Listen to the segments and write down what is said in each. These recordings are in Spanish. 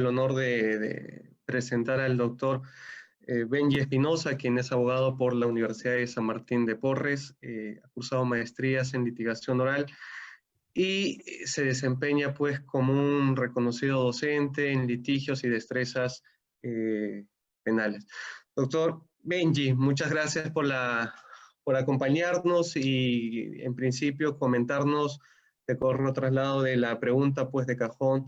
el honor de presentar al doctor Benji Espinosa, quien es abogado por la Universidad de San Martín de Porres, ha cursado maestrías en litigación oral y se desempeña pues como un reconocido docente en litigios y destrezas penales. Doctor Benji, muchas gracias por acompañarnos y en principio comentarnos de corro traslado de la pregunta pues de cajón.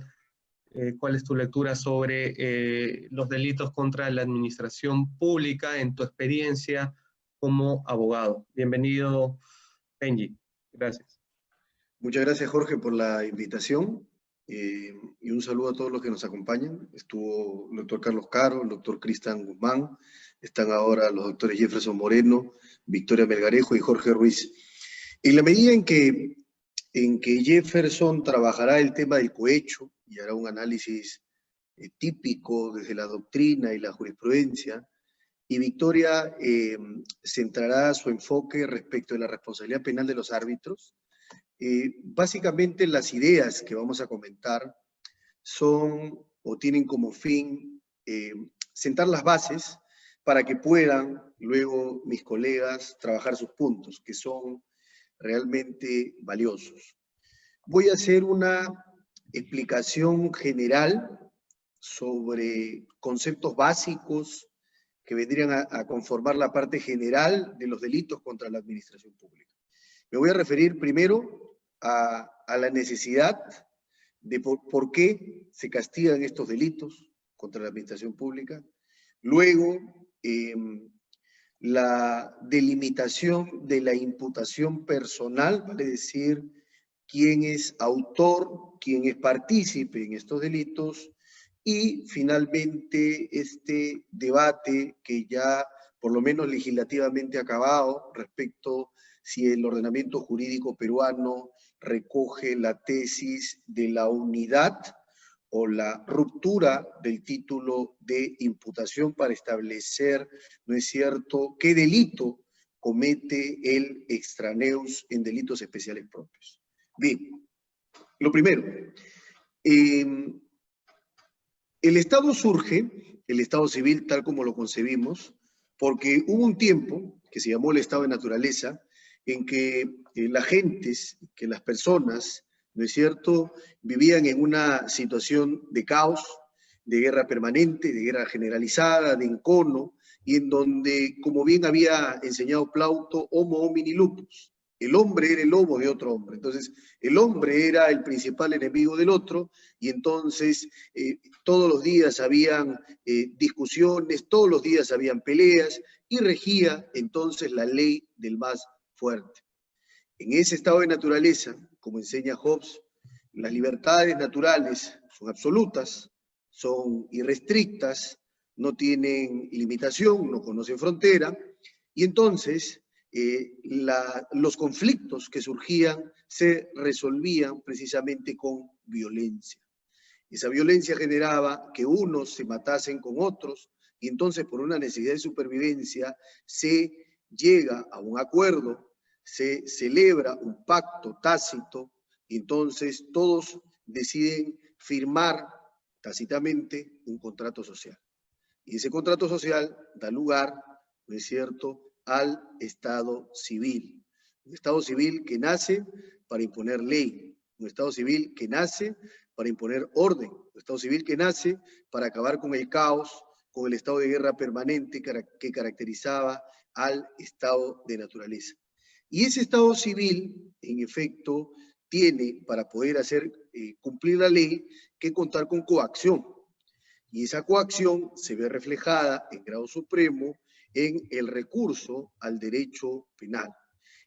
¿Cuál es tu lectura sobre los delitos contra la administración pública en tu experiencia como abogado? Bienvenido, Benji. Gracias. Muchas gracias, Jorge, por la invitación y un saludo a todos los que nos acompañan. Estuvo el doctor Carlos Caro, el doctor Cristian Guzmán, están ahora los doctores Jefferson Moreno, Victoria Melgarejo y Jorge Ruiz. En la medida en que Jefferson trabajará el tema del cohecho y hará un análisis típico desde la doctrina y la jurisprudencia, y Victoria centrará su enfoque respecto de la responsabilidad penal de los árbitros. Básicamente las ideas que vamos a comentar son o tienen como fin sentar las bases para que puedan luego mis colegas trabajar sus puntos, que son realmente valiosos. Voy a hacer una explicación general sobre conceptos básicos que vendrían a conformar la parte general de los delitos contra la administración pública. Me voy a referir primero a la necesidad de por qué se castigan estos delitos contra la administración pública. Luego, la delimitación de la imputación personal, vale decir, quién es autor, quién es partícipe en estos delitos, y finalmente este debate que ya por lo menos legislativamente ha acabado respecto si el ordenamiento jurídico peruano recoge la tesis de la unidad o la ruptura del título de imputación para establecer, ¿no es cierto?, qué delito comete el extraneus en delitos especiales propios. Bien, lo primero, el Estado surge, el Estado civil tal como lo concebimos, porque hubo un tiempo que se llamó el Estado de naturaleza, en que las gentes, que las personas, ¿no es cierto?, vivían en una situación de caos, de guerra permanente, de guerra generalizada, de encono, y en donde, como bien había enseñado Plauto, homo homini lupus, el hombre era el lobo de otro hombre. Entonces, el hombre era el principal enemigo del otro, y entonces todos los días habían discusiones, todos los días habían peleas, y regía entonces la ley del más fuerte. En ese estado de naturaleza, como enseña Hobbes, las libertades naturales son absolutas, son irrestrictas, no tienen limitación, no conocen frontera, y entonces los conflictos que surgían se resolvían precisamente con violencia. Esa violencia generaba que unos se matasen con otros, y entonces por una necesidad de supervivencia se llega a un acuerdo, se celebra un pacto tácito, y entonces todos deciden firmar tácitamente un contrato social. Y ese contrato social da lugar, ¿no es cierto?, al Estado civil. Un Estado civil que nace para imponer ley, un Estado civil que nace para imponer orden, un Estado civil que nace para acabar con el caos, con el estado de guerra permanente que caracterizaba al estado de naturaleza. Y ese Estado civil, en efecto, tiene para poder hacer cumplir la ley que contar con coacción. Y esa coacción se ve reflejada en grado supremo en el recurso al derecho penal.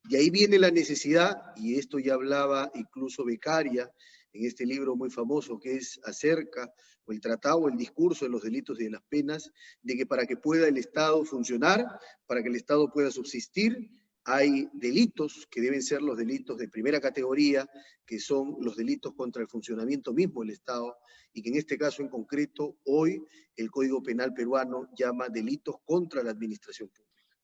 Y ahí viene la necesidad, y esto ya hablaba incluso Beccaria en este libro muy famoso que es acerca, o el tratado, o el discurso de los delitos y de las penas, de que para que pueda el Estado funcionar, para que el Estado pueda subsistir, hay delitos que deben ser los delitos de primera categoría, que son los delitos contra el funcionamiento mismo del Estado, y que en este caso en concreto, hoy el Código Penal peruano llama delitos contra la administración pública.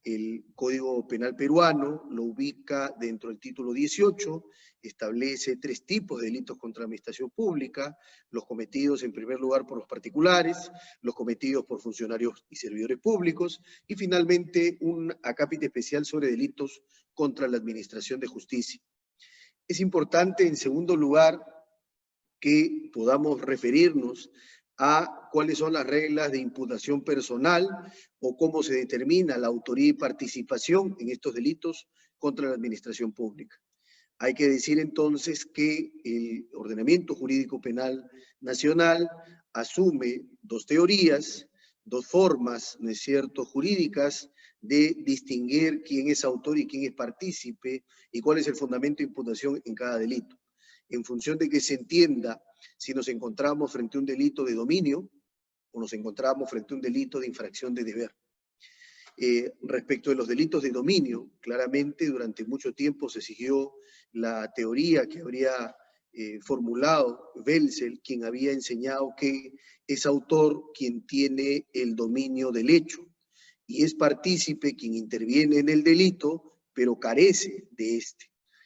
El Código Penal peruano lo ubica dentro del título 18, establece 3 tipos de delitos contra la administración pública: los cometidos en primer lugar por los particulares, los cometidos por funcionarios y servidores públicos, y finalmente un acápite especial sobre delitos contra la administración de justicia. Es importante, en segundo lugar, que podamos referirnos a cuáles son las reglas de imputación personal o cómo se determina la autoría y participación en estos delitos contra la administración pública. Hay que decir entonces que el ordenamiento jurídico penal nacional asume 2 teorías, 2 formas, ¿no es cierto?, jurídicas de distinguir quién es autor y quién es partícipe y cuál es el fundamento de imputación en cada delito, en función de que se entienda si nos encontramos frente a un delito de dominio o nos encontramos frente a un delito de infracción de deber. Respecto de los delitos de dominio, claramente durante mucho tiempo se siguió la teoría que habría formulado Welsel, quien había enseñado que es autor quien tiene el dominio del hecho y es partícipe quien interviene en el delito, pero carece de este.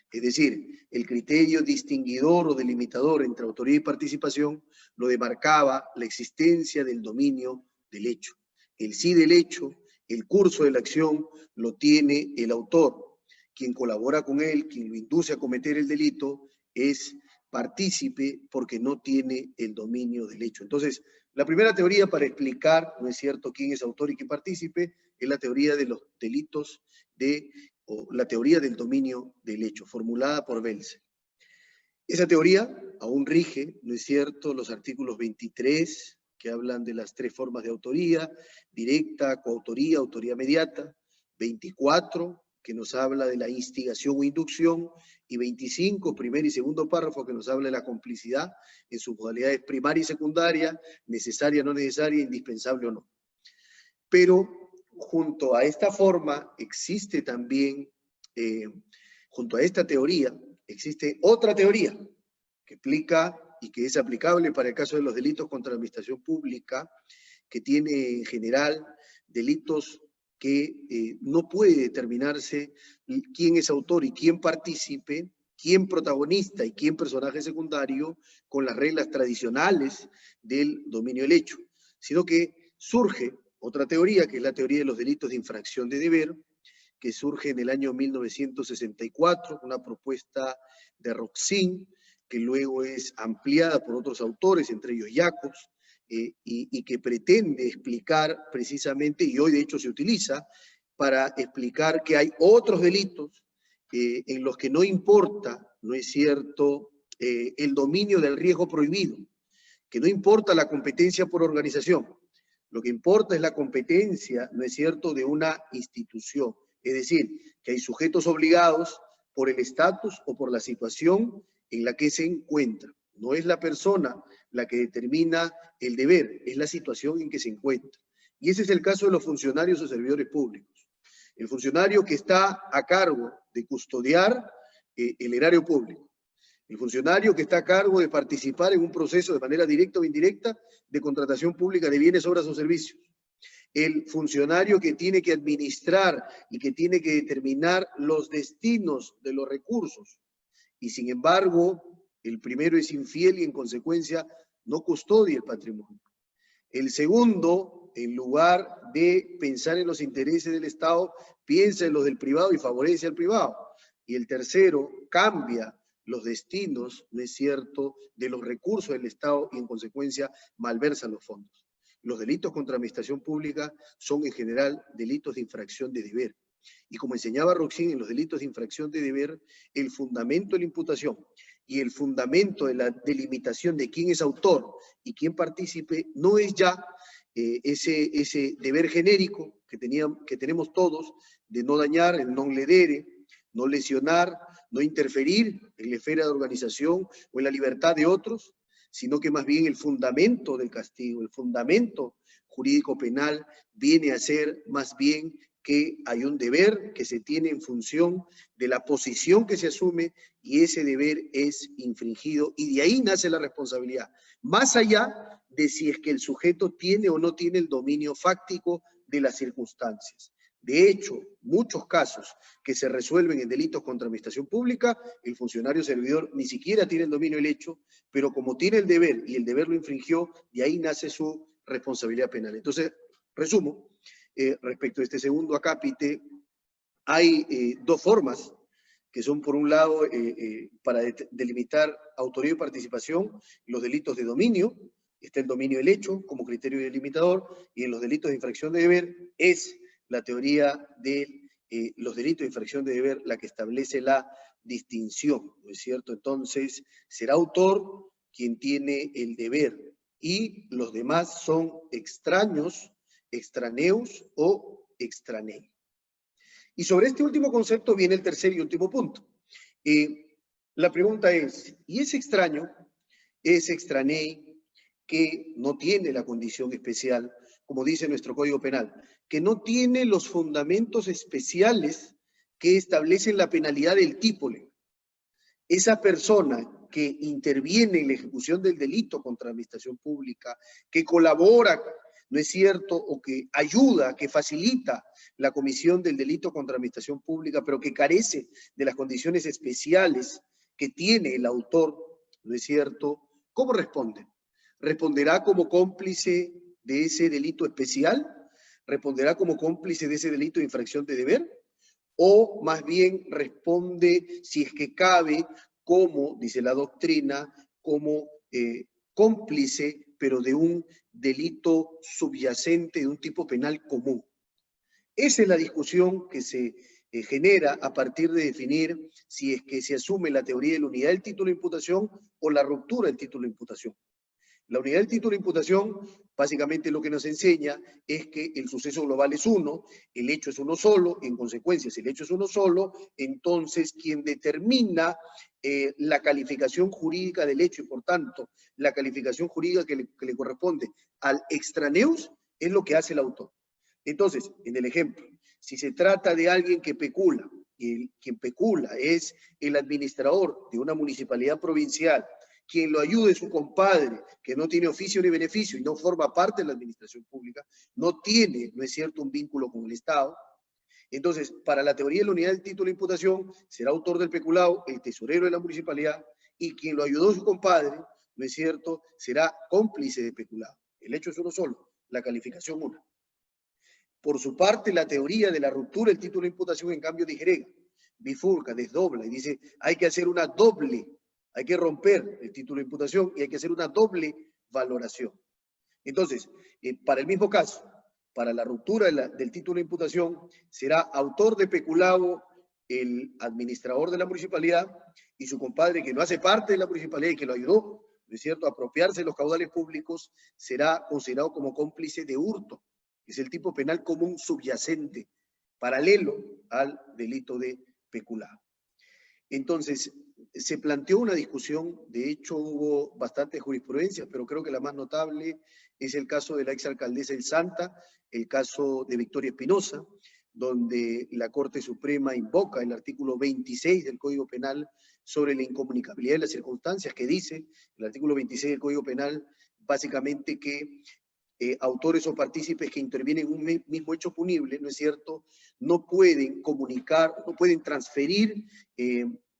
Es decir, el criterio distinguidor o delimitador entre autoría y participación lo demarcaba la existencia del dominio del hecho. El sí del hecho, el curso de la acción, lo tiene el autor. Quien colabora con él, quien lo induce a cometer el delito, es partícipe porque no tiene el dominio del hecho. Entonces, la primera teoría para explicar, ¿no es cierto?, quién es autor y quién partícipe, es la teoría de los delitos o la teoría del dominio del hecho, formulada por Welsel. Esa teoría aún rige, ¿no es cierto?, los artículos 23, que hablan de las 3 formas de autoría: directa, coautoría, autoría mediata; 24, que nos habla de la instigación o inducción; y 25, primer y segundo párrafo, que nos habla de la complicidad en sus modalidades primaria y secundaria, necesaria, no necesaria, indispensable o no. Pero junto a esta forma existe también, junto a esta teoría, existe otra teoría que explica y que es aplicable para el caso de los delitos contra la administración pública, que tiene en general delitos que no puede determinarse quién es autor y quién partícipe, quién protagonista y quién personaje secundario, con las reglas tradicionales del dominio del hecho, sino que surge otra teoría, que es la teoría de los delitos de infracción de deber, que surge en el año 1964, una propuesta de Roxin, que luego es ampliada por otros autores, entre ellos Jacobs, y que pretende explicar precisamente, y hoy de hecho se utiliza, para explicar que hay otros delitos en los que no importa, ¿no es cierto?, el dominio del riesgo prohibido, que no importa la competencia por organización, lo que importa es la competencia, ¿no es cierto?, de una institución. Es decir, que hay sujetos obligados por el estatus o por la situación en la que se encuentra. No es la persona la que determina el deber, es la situación en que se encuentra. Y ese es el caso de los funcionarios o servidores públicos. El funcionario que está a cargo de custodiar el erario público. El funcionario que está a cargo de participar en un proceso de manera directa o indirecta de contratación pública de bienes, obras o servicios. El funcionario que tiene que administrar y que tiene que determinar los destinos de los recursos. Y sin embargo, el primero es infiel y en consecuencia no custodia el patrimonio. El segundo, en lugar de pensar en los intereses del Estado, piensa en los del privado y favorece al privado. Y el tercero cambia los destinos, ¿no es cierto?, de los recursos del Estado y en consecuencia malversan los fondos. Los delitos contra la administración pública son en general delitos de infracción de deber. Y como enseñaba Roxin, en los delitos de infracción de deber, el fundamento de la imputación y el fundamento de la delimitación de quién es autor y quién partícipe no es ya ese deber genérico que tenemos todos de no dañar, el non ledere, no lesionar, no interferir en la esfera de organización o en la libertad de otros, sino que más bien el fundamento del castigo, el fundamento jurídico penal viene a ser más bien que hay un deber que se tiene en función de la posición que se asume y ese deber es infringido y de ahí nace la responsabilidad, más allá de si es que el sujeto tiene o no tiene el dominio fáctico de las circunstancias. De hecho, muchos casos que se resuelven en delitos contra administración pública, el funcionario servidor ni siquiera tiene el dominio del hecho, pero como tiene el deber y el deber lo infringió, de ahí nace su responsabilidad penal. Entonces, resumo, respecto a este segundo acápite, hay dos formas que son, por un lado, para delimitar autoría y participación, los delitos de dominio. Está el dominio del hecho como criterio delimitador, y en los delitos de infracción de deber es la teoría de los delitos de infracción de deber la que establece la distinción, ¿no es cierto? Entonces, será autor quien tiene el deber, y los demás son extraños, extraneos o extraneos. Y sobre este último concepto viene el tercer y último punto. La pregunta es, ¿y es extraño, es extranei, que no tiene la condición especial, como dice nuestro Código Penal, que no tiene los fundamentos especiales que establecen la penalidad del típole? Esa persona que interviene en la ejecución del delito contra la administración pública, que colabora, ¿no es cierto?, o que ayuda, que facilita la comisión del delito contra la administración pública, pero que carece de las condiciones especiales que tiene el autor, ¿no es cierto?, ¿cómo responde? ¿Responderá como cómplice de ese delito especial? ¿Responderá como cómplice de ese delito de infracción de deber? ¿O más bien responde, si es que cabe, como dice la doctrina, como cómplice, pero de un delito subyacente, de un tipo penal común? Esa es la discusión que se genera a partir de definir si es que se asume la teoría de la unidad del título de imputación o la ruptura del título de imputación. La unidad del título de imputación, básicamente lo que nos enseña es que el suceso global es uno, el hecho es uno solo, en consecuencia, si el hecho es uno solo, entonces quien determina la calificación jurídica del hecho y por tanto la calificación jurídica que le corresponde al extraneus es lo que hace el autor. Entonces, en el ejemplo, si se trata de alguien que pecula, y quien pecula es el administrador de una municipalidad provincial, quien lo ayude es su compadre, que no tiene oficio ni beneficio y no forma parte de la administración pública, no tiene, ¿no es cierto?, un vínculo con el Estado. Entonces, para la teoría de la unidad del título de imputación, será autor del peculado el tesorero de la municipalidad, y quien lo ayudó su compadre, ¿no es cierto?, será cómplice de peculado. El hecho es uno solo, la calificación una. Por su parte, la teoría de la ruptura del título de imputación, en cambio, disgrega, bifurca, desdobla y dice, hay que hacer una doble, hay que romper el título de imputación y hay que hacer una doble valoración. Entonces, para el mismo caso, para la ruptura del título de imputación, será autor de peculado el administrador de la municipalidad, y su compadre, que no hace parte de la municipalidad y que lo ayudó, ¿no es cierto?, a apropiarse de los caudales públicos, será considerado como cómplice de hurto. Es el tipo penal común subyacente, paralelo al delito de peculado. Entonces, se planteó una discusión, de hecho hubo bastantes jurisprudencias, pero creo que la más notable es el caso de la exalcaldesa del Santa, el caso de Victoria Espinosa, donde la Corte Suprema invoca el artículo 26 del Código Penal sobre la incomunicabilidad de las circunstancias, que dice, el artículo 26 del Código Penal, básicamente que autores o partícipes que intervienen en un mismo hecho punible, ¿no es cierto?, no pueden comunicar, no pueden transferir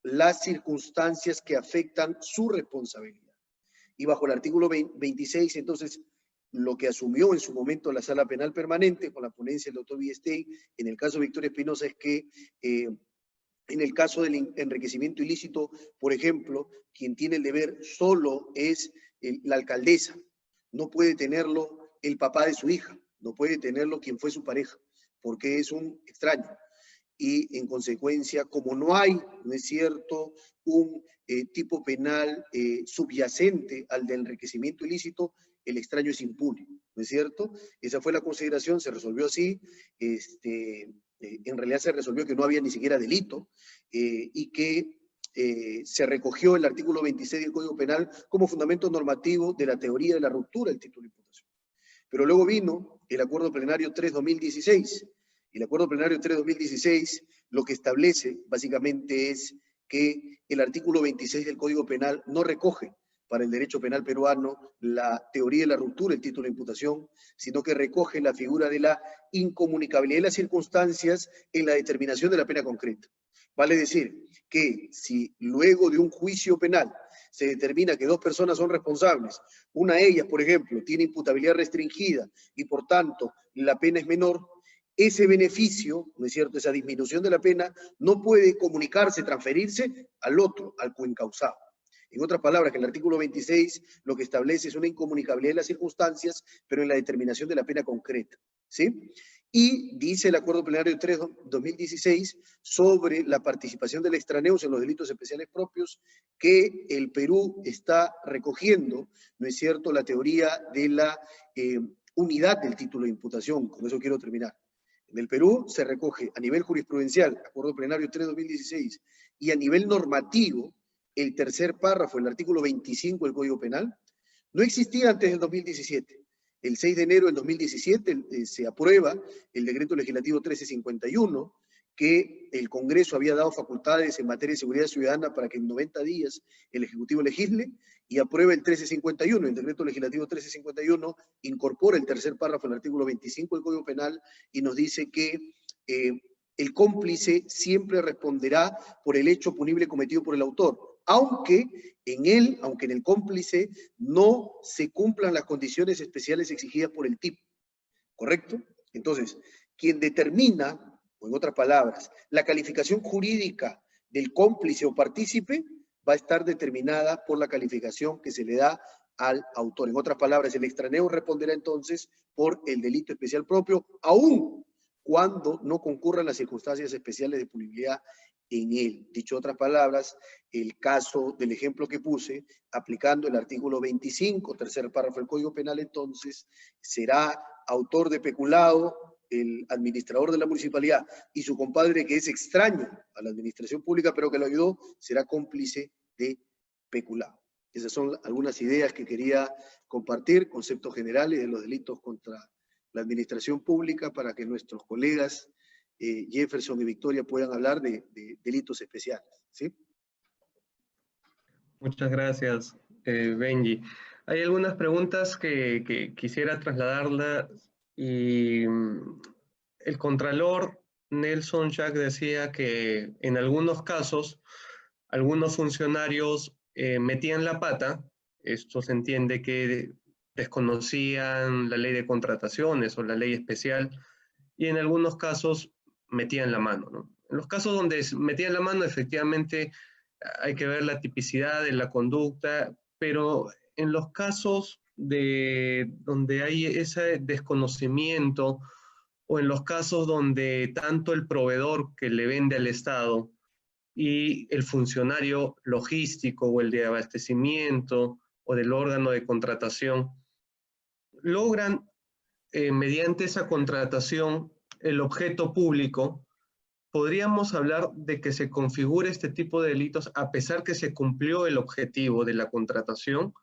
las circunstancias que afectan su responsabilidad. Y bajo el artículo 26, entonces, lo que asumió en su momento la Sala Penal Permanente con la ponencia del doctor Villestein, en el caso de Victoria Espinosa, es que en el caso del enriquecimiento ilícito, por ejemplo, quien tiene el deber solo es la alcaldesa, no puede tenerlo el papá de su hija, no puede tenerlo quien fue su pareja, porque es un extraño. Y en consecuencia, como no hay, ¿no es cierto?, un tipo penal subyacente al del enriquecimiento ilícito, el extraño es impune, ¿no es cierto? Esa fue la consideración, se resolvió así, en realidad se resolvió que no había ni siquiera delito, y que se recogió el artículo 26 del Código Penal como fundamento normativo de la teoría de la ruptura del título de imputación. Pero luego vino el Acuerdo Plenario 3-2016. El Acuerdo Plenario 3-2016 lo que establece básicamente es que el artículo 26 del Código Penal no recoge para el derecho penal peruano la teoría de la ruptura, el título de imputación, sino que recoge la figura de la incomunicabilidad de las circunstancias en la determinación de la pena concreta. Vale decir que si luego de un juicio penal se determina que dos personas son responsables, una de ellas, por ejemplo, tiene imputabilidad restringida y por tanto la pena es menor, ese beneficio, ¿no es cierto?, esa disminución de la pena no puede comunicarse, transferirse al otro, al coencausado. En otras palabras, que el artículo 26 lo que establece es una incomunicabilidad de las circunstancias, pero en la determinación de la pena concreta, ¿sí? Y dice el Acuerdo Plenario 3/2016 sobre la participación del extraneus en los delitos especiales propios, que el Perú está recogiendo, ¿no es cierto?, la teoría de la unidad del título de imputación. Con eso quiero terminar. En el Perú se recoge a nivel jurisprudencial, Acuerdo Plenario 3/2016, y a nivel normativo, el tercer párrafo, el artículo 25 del Código Penal, no existía antes del 2017. El 6 de enero del 2017 se aprueba el decreto legislativo 1351, que el Congreso había dado facultades en materia de seguridad ciudadana para que en 90 días el Ejecutivo legisle, y aprueba el 1351, el decreto legislativo 1351, incorpora el tercer párrafo del artículo 25 del Código Penal y nos dice que el cómplice siempre responderá por el hecho punible cometido por el autor, aunque en el cómplice no se cumplan las condiciones especiales exigidas por el tipo, ¿correcto? Entonces, quien determina, o en otras palabras, la calificación jurídica del cómplice o partícipe va a estar determinada por la calificación que se le da al autor. En otras palabras, el extraneo responderá entonces por el delito especial propio, aun cuando no concurran las circunstancias especiales de punibilidad en él. Dicho en otras palabras, el caso del ejemplo que puse, aplicando el artículo 25, tercer párrafo del Código Penal, entonces, será autor de peculado el administrador de la municipalidad, y su compadre, que es extraño a la administración pública, pero que lo ayudó, será cómplice de peculado. Esas son algunas ideas que quería compartir, conceptos generales de los delitos contra la administración pública, para que nuestros colegas Jefferson y Victoria puedan hablar de delitos especiales, ¿sí? Muchas gracias, Benji. Hay algunas preguntas que quisiera trasladarlas, y el contralor Nelson Jack decía que en algunos casos algunos funcionarios metían la pata. Esto se entiende que desconocían la ley de contrataciones o la ley especial, y en algunos casos metían la mano, ¿no? En los casos donde metían la mano, efectivamente hay que ver la tipicidad de la conducta, pero en los casos donde hay ese desconocimiento, o en los casos donde tanto el proveedor que le vende al Estado y el funcionario logístico o el de abastecimiento o del órgano de contratación logran, mediante esa contratación, el objeto público, podríamos hablar de que se configure este tipo de delitos a pesar que se cumplió el objetivo de la contratación,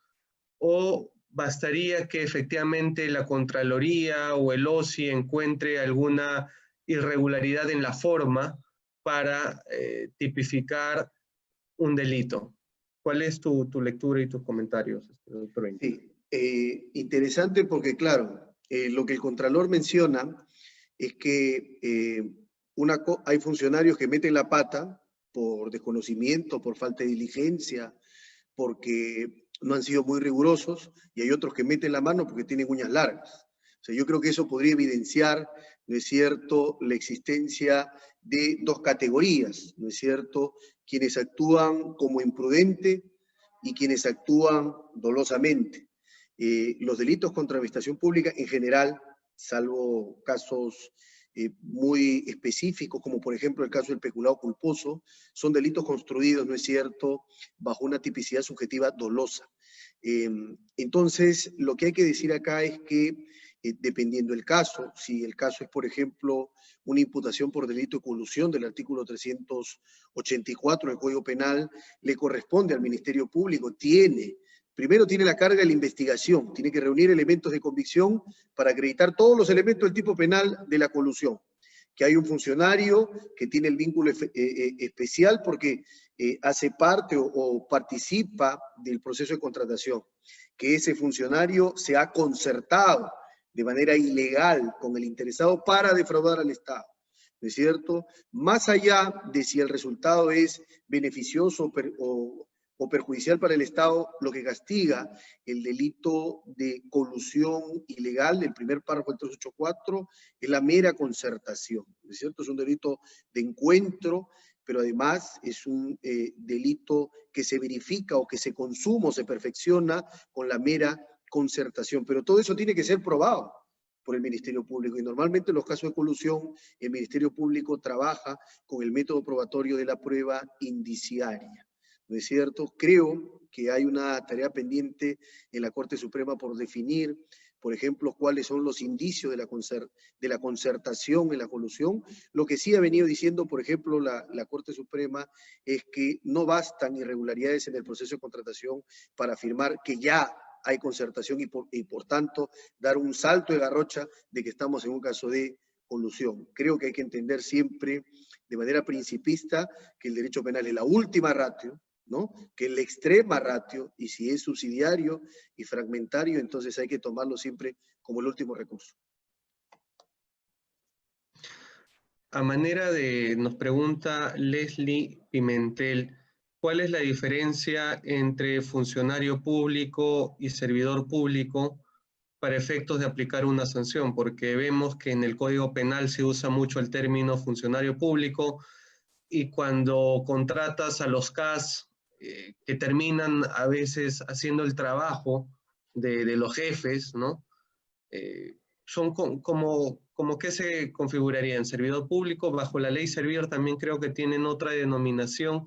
o bastaría que efectivamente la Contraloría o el OSI encuentre alguna irregularidad en la forma para tipificar un delito. ¿Cuál es tu lectura y tus comentarios, doctor Benji? Sí, interesante porque, claro, lo que el Contralor menciona es que hay funcionarios que meten la pata por desconocimiento, por falta de diligencia, porque no han sido muy rigurosos, y hay otros que meten la mano porque tienen uñas largas. O sea, yo creo que eso podría evidenciar, ¿no es cierto?, la existencia de dos categorías, ¿no es cierto?, quienes actúan como imprudente y quienes actúan dolosamente. Los delitos contra la administración pública en general, salvo casos muy específicos, como por ejemplo el caso del peculado culposo, son delitos construidos, ¿no es cierto?, bajo una tipicidad subjetiva dolosa. Entonces, lo que hay que decir acá es que, dependiendo del caso, si el caso es, por ejemplo, una imputación por delito de colusión del artículo 384 del Código Penal, le corresponde al Ministerio Público, primero tiene la carga de la investigación, tiene que reunir elementos de convicción para acreditar todos los elementos del tipo penal de la colusión. que hay un funcionario que tiene el vínculo especial porque hace parte o participa del proceso de contratación, que ese funcionario se ha concertado de manera ilegal con el interesado para defraudar al Estado, ¿no es cierto? Más allá de si el resultado es beneficioso o perjudicial para el Estado, lo que castiga el delito de colusión ilegal del primer párrafo del 384 es la mera concertación, ¿no es cierto? Es un delito de encuentro, pero además es un delito que se verifica o que se consuma o se perfecciona con la mera concertación. Pero todo eso tiene que ser probado por el Ministerio Público y normalmente en los casos de colusión el Ministerio Público trabaja con el método probatorio de la prueba indiciaria. ¿No es cierto? Creo que hay una tarea pendiente en la Corte Suprema por definir, por ejemplo, cuáles son los indicios de la concertación en la colusión. Lo que sí ha venido diciendo, por ejemplo, la Corte Suprema es que no bastan irregularidades en el proceso de contratación para afirmar que ya hay concertación y por tanto dar un salto de garrocha de que estamos en un caso de colusión. Creo que hay que entender siempre de manera principista que el derecho penal es la última ratio, ¿no? Que es la extrema ratio, y si es subsidiario y fragmentario, entonces hay que tomarlo siempre como el último recurso. A manera de, nos pregunta Leslie Pimentel, ¿cuál es la diferencia entre funcionario público y servidor público para efectos de aplicar una sanción? Porque vemos que en el Código Penal se usa mucho el término funcionario público y cuando contratas a los CAS que terminan a veces haciendo el trabajo de los jefes, ¿no? Son como que se configuraría en servidor público, bajo la ley Servir también creo que tienen otra denominación.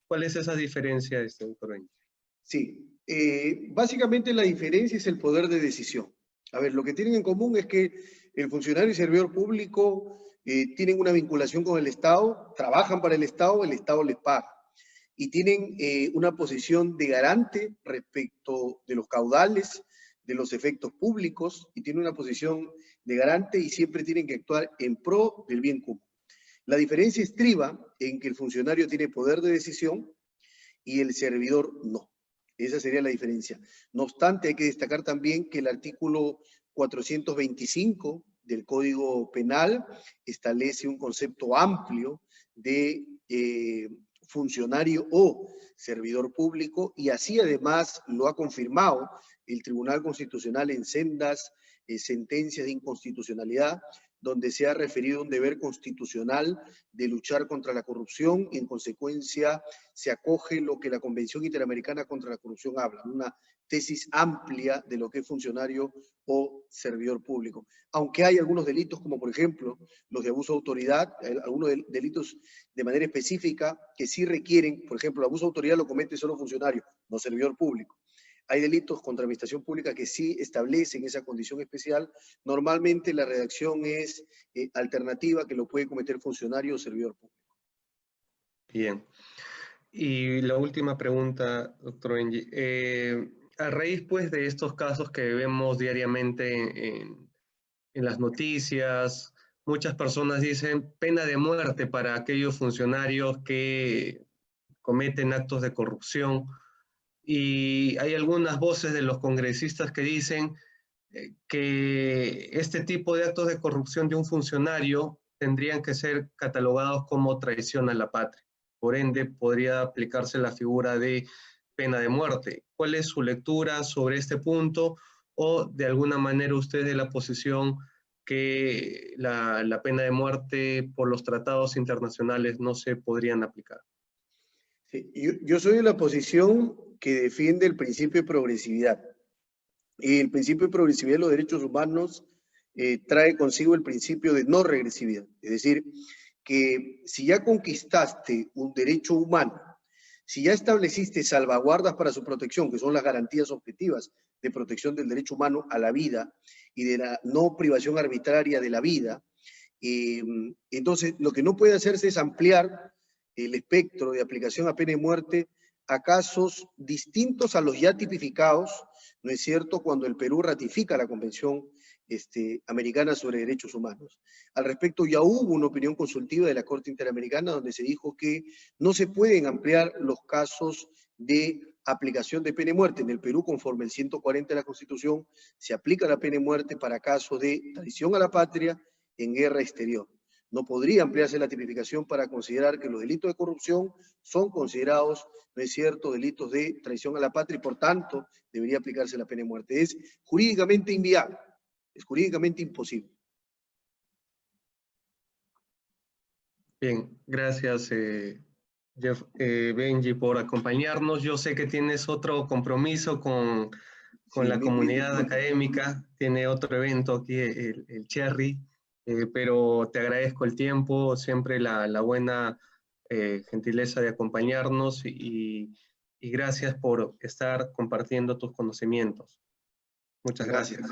¿Cuál es esa diferencia, doctor Benji? Sí, básicamente la diferencia es el poder de decisión. A ver, lo que tienen en común es que el funcionario y servidor público tienen una vinculación con el Estado, trabajan para el Estado les paga. Y tienen una posición de garante respecto de los caudales, de los efectos públicos, y tienen una posición de garante y siempre tienen que actuar en pro del bien común. La diferencia estriba en que el funcionario tiene poder de decisión y el servidor no. Esa sería la diferencia. No obstante, hay que destacar también que el artículo 425 del Código Penal establece un concepto amplio de funcionario o servidor público, y así además lo ha confirmado el Tribunal Constitucional en sendas sentencias de inconstitucionalidad, donde se ha referido un deber constitucional de luchar contra la corrupción y en consecuencia se acoge lo que la Convención Interamericana contra la Corrupción habla, una tesis amplia de lo que es funcionario o servidor público. Aunque hay algunos delitos, como por ejemplo los de abuso de autoridad, algunos delitos de manera específica que sí requieren, por ejemplo, el abuso de autoridad lo comete solo funcionario, no servidor público. Hay delitos contra la administración pública que sí establecen esa condición especial. Normalmente la redacción es alternativa, que lo puede cometer funcionario o servidor público. Bien. Y la última pregunta, doctor Benji. A raíz pues de estos casos que vemos diariamente en las noticias, muchas personas dicen pena de muerte para aquellos funcionarios que cometen actos de corrupción. Y hay algunas voces de los congresistas que dicen que este tipo de actos de corrupción de un funcionario tendrían que ser catalogados como traición a la patria. Por ende, podría aplicarse la figura de pena de muerte. ¿Cuál es su lectura sobre este punto? ¿O de alguna manera usted de la posición que la pena de muerte por los tratados internacionales no se podrían aplicar? Sí, yo soy de la posición que defiende el principio de progresividad. Y el principio de progresividad de los derechos humanos trae consigo el principio de no regresividad. Es decir, que si ya conquistaste un derecho humano, si ya estableciste salvaguardas para su protección, que son las garantías objetivas de protección del derecho humano a la vida y de la no privación arbitraria de la vida, entonces lo que no puede hacerse es ampliar el espectro de aplicación a pena de muerte a casos distintos a los ya tipificados, ¿no es cierto?, cuando el Perú ratifica la Convención Americana sobre Derechos Humanos. Al respecto, ya hubo una opinión consultiva de la Corte Interamericana donde se dijo que no se pueden ampliar los casos de aplicación de pena de muerte. En el Perú, conforme el 140 de la Constitución, se aplica la pena de muerte para casos de traición a la patria en guerra exterior. No podría ampliarse la tipificación para considerar que los delitos de corrupción son considerados, ¿no es cierto?, delitos de traición a la patria y por tanto debería aplicarse la pena de muerte. Es jurídicamente inviable, es jurídicamente imposible. Bien, gracias Benji por acompañarnos. Yo sé que tienes otro compromiso con Sí, la comunidad académica, tiene otro evento aquí, el Cherry, pero te agradezco el tiempo, siempre la buena gentileza de acompañarnos y gracias por estar compartiendo tus conocimientos. Muchas gracias.